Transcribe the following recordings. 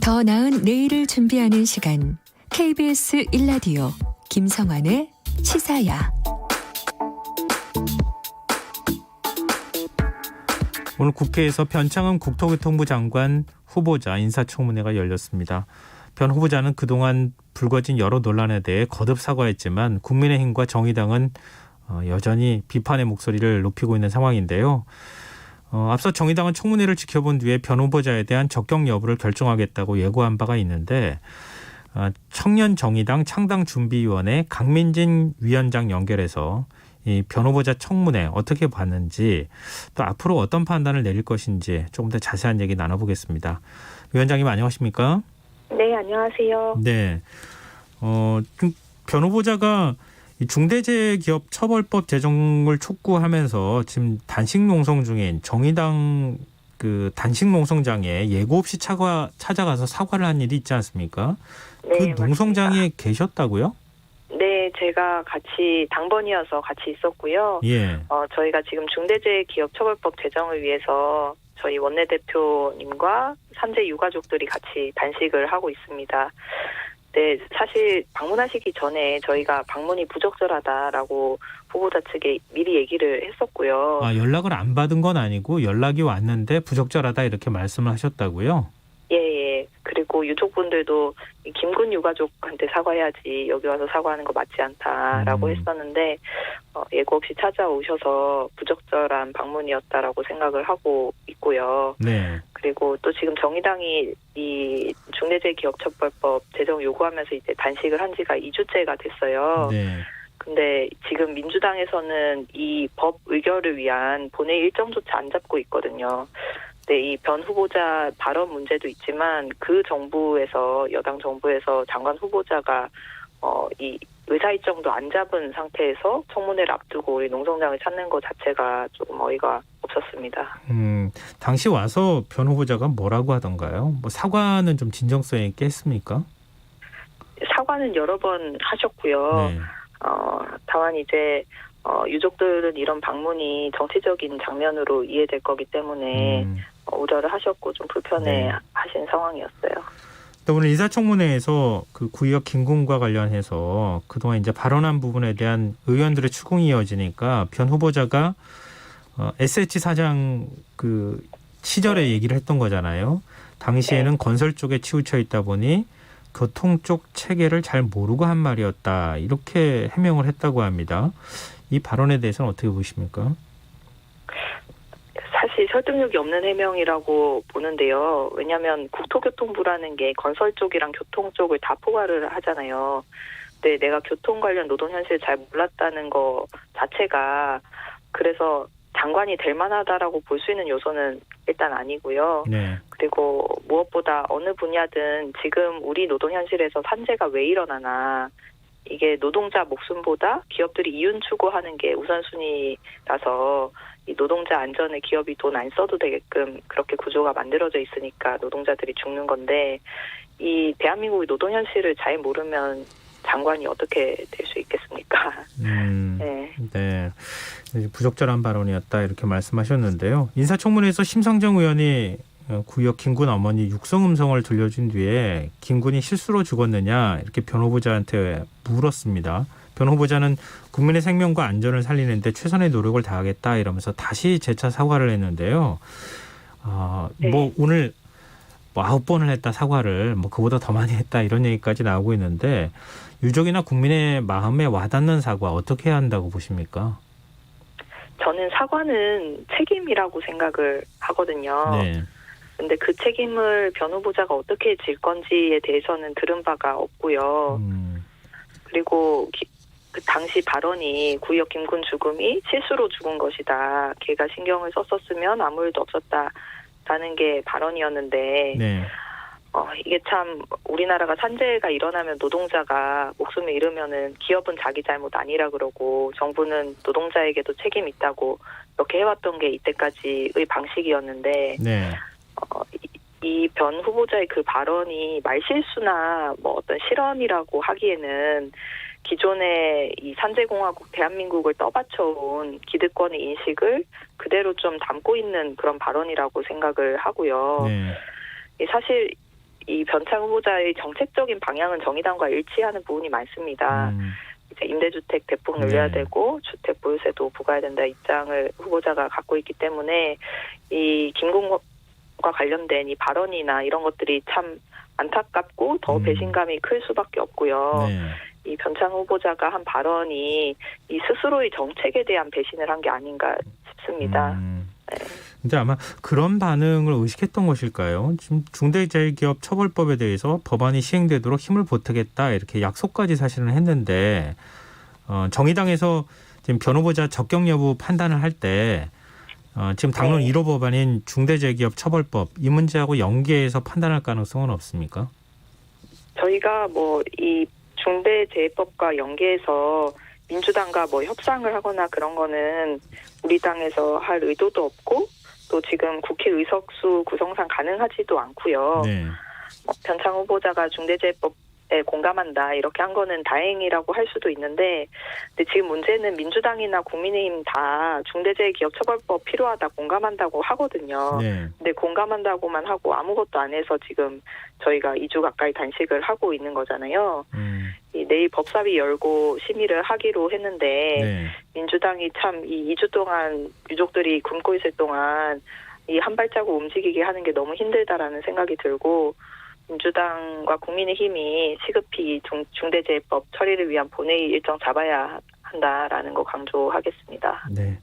더 나은 내일을 준비하는 시간 KBS 1라디오 김성환의 시사야. 오늘 국회에서 변창흠 국토교통부 장관 후보자 인사청문회가 열렸습니다. 변 후보자는 그동안 불거진 여러 논란에 대해 거듭 사과했지만 국민의힘과 정의당은 여전히 비판의 목소리를 높이고 있는 상황인데요. 앞서 정의당은 청문회를 지켜본 뒤에 변 후보자에 대한 적격 여부를 결정하겠다고 예고한 바가 있는데 청년정의당 창당준비위원회 강민진 위원장 연결해서 이 변 후보자 청문회 어떻게 봤는지 또 앞으로 어떤 판단을 내릴 것인지 조금 더 자세한 얘기 나눠보겠습니다. 위원장님 안녕하십니까? 네, 안녕하세요. 네, 변 후보자가 중대재해기업처벌법 제정을 촉구하면서 지금 단식 농성 중인 정의당 그 단식 농성장에 예고 없이 찾아가서 사과를 한 일이 있지 않습니까? 네, 그 농성장에 맞습니다. 계셨다고요? 네, 제가 같이 당번이어서 같이 있었고요. 예. 저희가 지금 중대재해기업처벌법 제정을 위해서 저희 원내대표님과 산재 유가족들이 같이 단식을 하고 있습니다. 네, 사실 방문하시기 전에 저희가 방문이 부적절하다라고 후보자 측에 미리 얘기를 했었고요. 연락을 안 받은 건 아니고 연락이 왔는데 부적절하다 이렇게 말씀을 하셨다고요? 예. 그리고 유족분들도 김군 유가족한테 사과해야지 여기 와서 사과하는 거 맞지 않다라고 했었는데 예고 없이 찾아오셔서 부적절한 방문이었다라고 생각을 하고 있고요. 네. 그리고 또 지금 정의당이 이 중대재해기업처벌법 제정 요구하면서 이제 단식을 한 지가 2주째가 됐어요. 네. 근데 지금 민주당에서는 이 법 의결을 위한 본회의 일정조차 안 잡고 있거든요. 네, 이 변 후보자 발언 문제도 있지만 그 정부에서 여당 정부에서 장관 후보자가 이 의사 일정도 안 잡은 상태에서 청문회를 앞두고 우리 농성장을 찾는 것 자체가 조금 어이가 없었습니다. 당시 와서 변 후보자가 뭐라고 하던가요? 뭐 사과는 좀 진정성 있게 했습니까? 사과는 여러 번 하셨고요. 네. 다만 이제 유족들은 이런 방문이 정치적인 장면으로 이해될 거기 때문에 우려를 하셨고 좀 불편해하신 상황이었어요. 또 오늘 인사청문회에서 그 구의역 김군과 관련해서 그동안 이제 발언한 부분에 대한 의원들의 추궁이 이어지니까 변 후보자가 SH 사장 그 시절에 얘기를 했던 거잖아요. 당시에는 건설 쪽에 치우쳐 있다 보니 교통 쪽 체계를 잘 모르고 한 말이었다. 이렇게 해명을 했다고 합니다. 이 발언에 대해서는 어떻게 보십니까? 사실 설득력이 없는 해명이라고 보는데요. 왜냐하면 국토교통부라는 게 건설 쪽이랑 교통 쪽을 다 포괄을 하잖아요. 근데 내가 교통 관련 노동 현실을 잘 몰랐다는 거 자체가 그래서 장관이 될 만하다라고 볼 수 있는 요소는 일단 아니고요. 네. 그리고 무엇보다 어느 분야든 지금 우리 노동 현실에서 산재가 왜 일어나나 이게 노동자 목숨보다 기업들이 이윤 추구하는 게 우선순위라서 이 노동자 안전에 기업이 돈 안 써도 되게끔 그렇게 구조가 만들어져 있으니까 노동자들이 죽는 건데 이 대한민국의 노동 현실을 잘 모르면 장관이 어떻게 될 수 있겠습니까? 네. 네. 부적절한 발언이었다 이렇게 말씀하셨는데요. 인사청문회에서 심상정 의원이 구의역 김군 어머니 육성 음성을 들려준 뒤에 김군이 실수로 죽었느냐 이렇게 변 후보자한테 물었습니다. 변 후보자는 국민의 생명과 안전을 살리는데 최선의 노력을 다하겠다 이러면서 다시 재차 사과를 했는데요. 네. 뭐 오늘 9번을 했다 사과를 뭐 그보다 더 많이 했다 이런 얘기까지 나오고 있는데 유족이나 국민의 마음에 와닿는 사과 어떻게 해야 한다고 보십니까? 저는 사과는 책임이라고 생각을 하거든요. 네. 근데 그 책임을 변 후보자가 어떻게 질 건지에 대해서는 들은 바가 없고요. 그리고 그 당시 발언이 구의역 김군 죽음이 실수로 죽은 것이다. 걔가 신경을 썼었으면 아무 일도 없었다라는 게 발언이었는데 네. 이게 참 우리나라가 산재가 일어나면 노동자가 목숨을 잃으면은 기업은 자기 잘못 아니라 그러고 정부는 노동자에게도 책임이 있다고 이렇게 해왔던 게 이때까지의 방식이었는데 네. 이 변 후보자의 그 발언이 말실수나 뭐 어떤 실언이라고 하기에는 기존의 이 산재공화국 대한민국을 떠받쳐온 기득권의 인식을 그대로 좀 담고 있는 그런 발언이라고 생각을 하고요. 네. 사실 이 변창 후보자의 정책적인 방향은 정의당과 일치하는 부분이 많습니다. 이제 임대주택 대폭 늘려야 네. 되고 주택 보유세도 부과해야 된다 입장을 후보자가 갖고 있기 때문에 이 김공과 관련된 이 발언이나 이런 것들이 참 안타깝고 더 배신감이 클 수밖에 없고요. 네. 이 변창 후보자가 한 발언이 이 스스로의 정책에 대한 배신을 한 게 아닌가 싶습니다. 네. 근데 아마 그런 반응을 의식했던 것일까요? 지금 중대재해기업 처벌법에 대해서 법안이 시행되도록 힘을 보태겠다 이렇게 약속까지 사실은 했는데 정의당에서 지금 변 후보자 적격 여부 판단을 할 때 지금 당론 1호 법안인 중대재해기업 처벌법 이 문제하고 연계해서 판단할 가능성은 없습니까? 저희가 뭐 이 중대재해법과 연계해서 민주당과 뭐 협상을 하거나 그런 거는 우리 당에서 할 의도도 없고 또 지금 국회 의석수 구성상 가능하지도 않고요. 네. 변창 후보자가 중대재해법에 공감한다 이렇게 한 거는 다행이라고 할 수도 있는데 근데 지금 문제는 민주당이나 국민의힘 다 중대재해기업처벌법 필요하다 공감한다고 하거든요. 네. 근데 공감한다고만 하고 아무것도 안 해서 지금 저희가 2주 가까이 단식을 하고 있는 거잖아요. 이 내일 법사위 열고 심의를 하기로 했는데 네. 민주당이 참 이 2주 동안 유족들이 굶고 있을 동안 이 한 발자국 움직이게 하는 게 너무 힘들다라는 생각이 들고 민주당과 국민의힘이 시급히 중대재해법 처리를 위한 본회의 일정 잡아야 한다라는 거 강조하겠습니다. 네.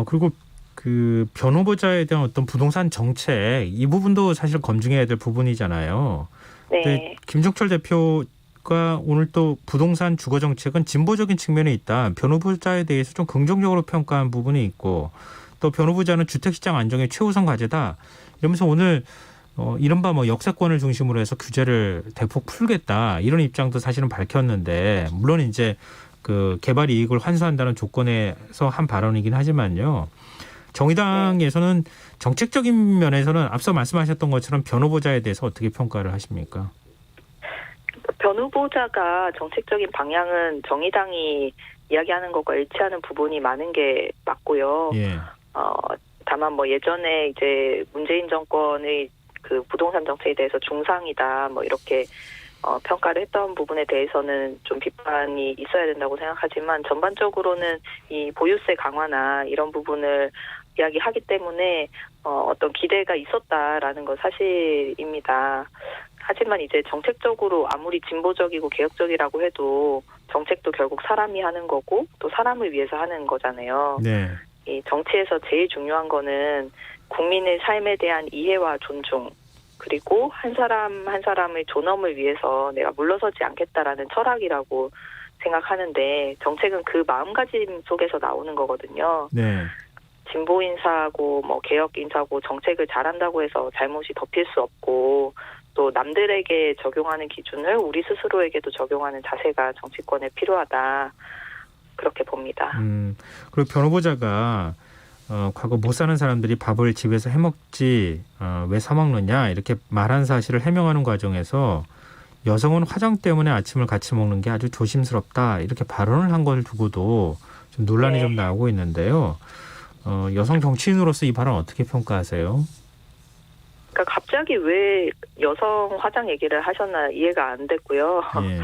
그리고 그 변 후보자에 대한 어떤 부동산 정책 이 부분도 사실 검증해야 될 부분이잖아요. 네. 김종철 대표가 오늘 또 부동산 주거 정책은 진보적인 측면에 있다. 변 후보자에 대해서 좀 긍정적으로 평가한 부분이 있고 또 변 후보자는 주택시장 안정의 최우선 과제다. 이러면서 오늘 이른바 뭐 역세권을 중심으로 해서 규제를 대폭 풀겠다. 이런 입장도 사실은 밝혔는데 물론 이제 그 개발 이익을 환수한다는 조건에서 한 발언이긴 하지만요. 정의당에서는 정책적인 면에서는 앞서 말씀하셨던 것처럼 변 후보자에 대해서 어떻게 평가를 하십니까? 변 후보자가 정책적인 방향은 정의당이 이야기하는 것과 일치하는 부분이 많은 게 맞고요. 예. 다만 뭐 예전에 이제 문재인 정권의 그 부동산 정책에 대해서 중상이다 뭐 이렇게 평가를 했던 부분에 대해서는 좀 비판이 있어야 된다고 생각하지만 전반적으로는 이 보유세 강화나 이런 부분을 이야기하기 때문에 어떤 기대가 있었다라는 건 사실입니다. 하지만 이제 정책적으로 아무리 진보적이고 개혁적이라고 해도 정책도 결국 사람이 하는 거고 또 사람을 위해서 하는 거잖아요. 네. 이 정치에서 제일 중요한 거는 국민의 삶에 대한 이해와 존중 그리고 한 사람 한 사람의 존엄을 위해서 내가 물러서지 않겠다라는 철학이라고 생각하는데 정책은 그 마음가짐 속에서 나오는 거거든요. 네. 진보 인사고 뭐 개혁 인사고 정책을 잘한다고 해서 잘못이 덮일 수 없고 또 남들에게 적용하는 기준을 우리 스스로에게도 적용하는 자세가 정치권에 필요하다. 그렇게 봅니다. 그리고 변 후보자가 과거 못 사는 사람들이 밥을 집에서 해먹지 왜 사 먹느냐 이렇게 말한 사실을 해명하는 과정에서 여성은 화장 때문에 아침을 같이 먹는 게 아주 조심스럽다 이렇게 발언을 한 걸 두고도 좀 논란이 좀 나오고 있는데요. 여성 정치인으로서 이 발언 어떻게 평가하세요? 그러니까 갑자기 왜 여성 화장 얘기를 하셨나 이해가 안 됐고요. 예.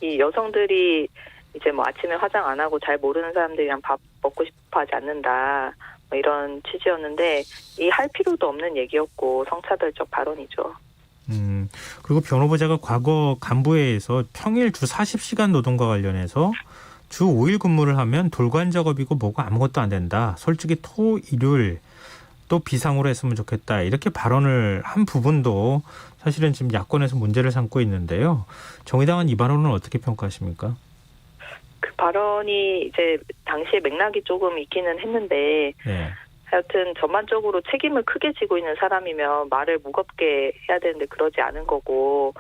이 여성들이 이제 뭐 아침에 화장 안 하고 잘 모르는 사람들이랑 밥 먹고 싶어 하지 않는다. 뭐 이런 취지였는데 이 할 필요도 없는 얘기였고 성차별적 발언이죠. 그리고 변 후보자가 과거 간부회에서 평일 주 40시간 노동과 관련해서 주 5일 근무를 하면 돌관 작업이고 뭐고 아무것도 안 된다. 솔직히 토, 일요일 또 비상으로 했으면 좋겠다. 이렇게 발언을 한 부분도 사실은 지금 야권에서 문제를 삼고 있는데요. 정의당은 이 발언은 어떻게 평가하십니까? 그 발언이 이제 당시에 맥락이 조금 있기는 했는데 네. 하여튼 전반적으로 책임을 크게 지고 있는 사람이면 말을 무겁게 해야 되는데 그러지 않은 거고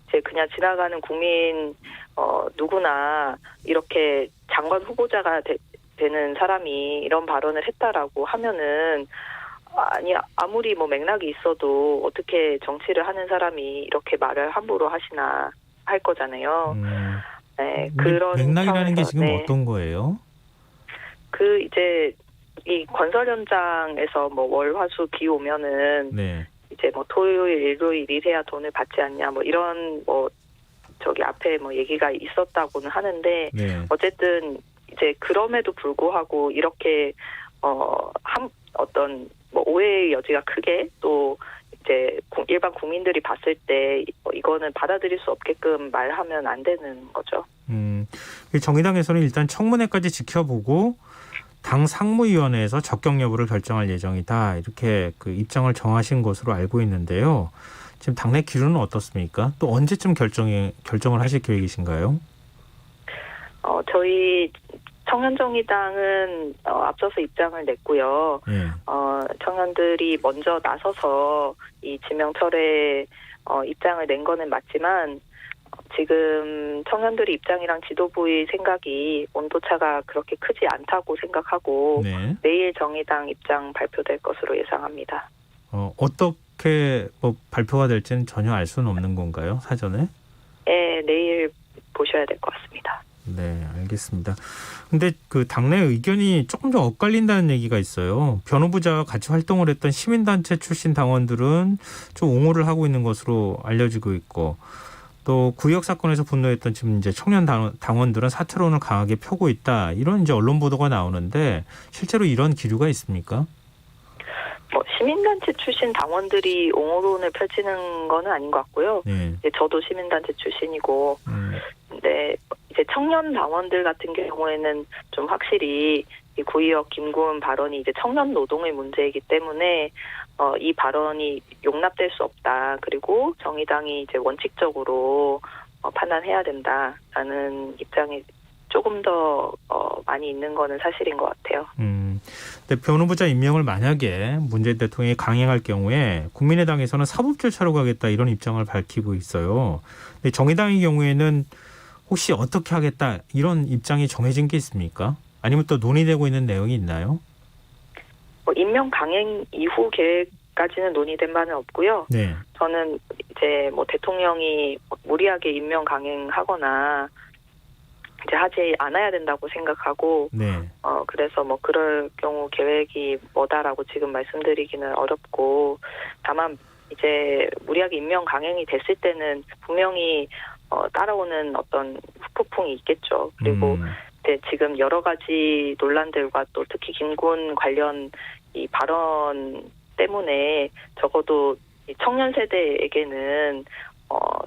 이제 그냥 지나가는 국민 누구나 이렇게 장관 후보자가 되는 사람이 이런 발언을 했다라고 하면은 아니 아무리 뭐 맥락이 있어도 어떻게 정치를 하는 사람이 이렇게 말을 함부로 하시나 할 거잖아요. 네, 그런 맥락이라는 게 상황에서, 지금 네. 어떤 거예요? 그 이제 이 건설 현장에서 뭐 월, 화, 수 비 오면은 네. 이제 뭐 토요일, 일요일 일해야 돈을 받지 않냐 뭐 이런 저기 앞에 얘기가 있었다고는 하는데 네. 어쨌든 이제 그럼에도 불구하고 이렇게 어떤 오해의 여지가 크게 또 이제 일반 국민들이 봤을 때 이거는 받아들일 수 없게끔 말하면 안 되는 거죠. 정의당에서는 일단 청문회까지 지켜보고 당 상무위원회에서 적격 여부를 결정할 예정이다. 이렇게 그 입장을 정하신 것으로 알고 있는데요. 지금 당내 기류는 어떻습니까? 또 언제쯤 결정을 하실 계획이신가요? 저희 청년정의당은 앞서서 입장을 냈고요. 네. 청년들이 먼저 나서서 이 지명철회 입장을 낸 거는 맞지만 지금 청년들의 입장이랑 지도부의 생각이 온도차가 그렇게 크지 않다고 생각하고 네. 내일 정의당 입장 발표될 것으로 예상합니다. 어떻게 발표가 될지는 전혀 알 수는 없는 건가요? 사전에? 네, 내일 보셔야 될 것 같습니다. 네, 알겠습니다. 근데 그 당내 의견이 조금 좀 엇갈린다는 얘기가 있어요. 변호부자와 같이 활동을 했던 시민단체 출신 당원들은 좀 옹호를 하고 있는 것으로 알려지고 있고, 또 구역 사건에서 분노했던 지금 이제 청년 당원들은 사퇴론을 강하게 펴고 있다. 이런 이제 언론 보도가 나오는데 실제로 이런 기류가 있습니까? 시민단체 출신 당원들이 옹호론을 펼치는 거는 아닌 것 같고요. 네. 이제 저도 시민단체 출신이고, 근데 이제 청년 당원들 같은 경우에는 좀 확실히 이 구의역 김구은 발언이 이제 청년 노동의 문제이기 때문에 이 발언이 용납될 수 없다. 그리고 정의당이 이제 원칙적으로 판단해야 된다라는 입장이 조금 더 많이 있는 거는 사실인 것 같아요. 근데 변호부자 임명을 만약에 문재인 대통령이 강행할 경우에 국민의당에서는 사법 절차로 가겠다 이런 입장을 밝히고 있어요. 근데 정의당의 경우에는 혹시 어떻게 하겠다 이런 입장이 정해진 게 있습니까? 아니면 또 논의되고 있는 내용이 있나요? 임명 강행 이후 계획까지는 논의된 바는 없고요. 네. 저는 이제 대통령이 무리하게 임명 강행하거나 이제 하지 않아야 된다고 생각하고, 네. 그래서 그럴 경우 계획이 뭐다라고 지금 말씀드리기는 어렵고, 다만 이제 무리하게 임명 강행이 됐을 때는 분명히 따라오는 어떤 후폭풍이 있겠죠. 그리고 지금 여러 가지 논란들과 또 특히 김구은 관련 이 발언 때문에 적어도 청년 세대에게는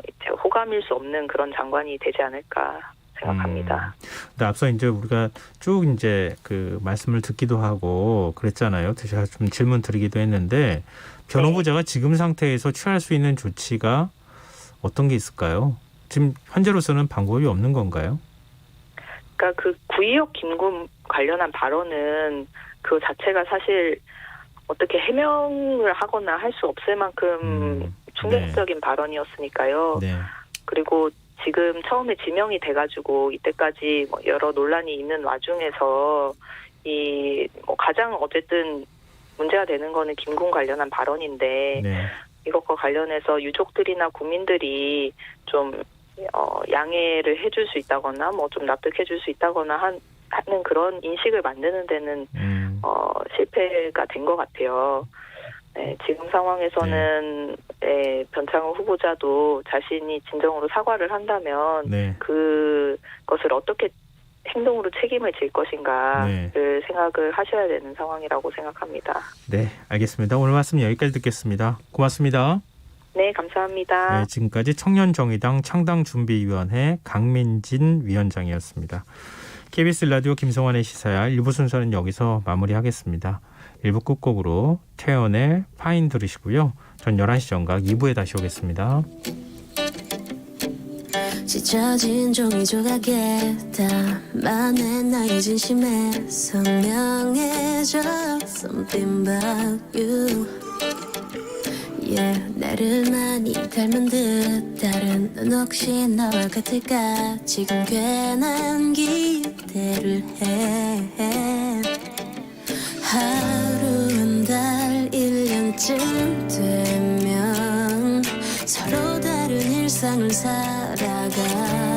이제 호감일 수 없는 그런 장관이 되지 않을까 생각합니다. 근데 앞서 이제 우리가 쭉 이제 그 말씀을 듣기도 하고 그랬잖아요. 제가 좀 질문 드리기도 했는데 변호부자가 지금 상태에서 취할 수 있는 조치가 어떤 게 있을까요? 지금 현재로서는 방법이 없는 건가요? 그러니까 그 구의역 김구은 관련한 발언은 그 자체가 사실 어떻게 해명을 하거나 할 수 없을 만큼 충격적인 발언이었으니까요. 네. 그리고 지금 처음에 지명이 돼가지고 이때까지 여러 논란이 있는 와중에서 가장 어쨌든 문제가 되는 거는 김구은 관련한 발언인데 네. 이것과 관련해서 유족들이나 국민들이 좀 양해를 해줄 수 있다거나 좀 납득해줄 수 있다거나 하는 그런 인식을 만드는 데는 실패가 된 것 같아요. 네, 지금 상황에서는 변창흠 후보자도 자신이 진정으로 사과를 한다면 네. 그것을 어떻게 행동으로 책임을 질 것인가를 네. 생각을 하셔야 되는 상황이라고 생각합니다. 네, 알겠습니다. 오늘 말씀 여기까지 듣겠습니다. 고맙습니다. 네, 감사합니다. 네, 지금까지 청년정의당 창당준비위원회 강민진 위원장이었습니다. KBS 라디오 김성환의 시사야 1부 순서는 여기서 마무리하겠습니다. 1부 끝곡으로 태연의 파인 들으시고요. 전 11시 정각 2부에 다시 오겠습니다. 찢어진 종이 조각에 담아낸 나의 진심에 선명해져 Something about you Yeah, 나를 많이 닮은 듯 다른 넌 혹시 나와 같을까 지금 괜한 기대를 해 하루 한 달 1년쯤 되면 서로 다른 일상을 살아가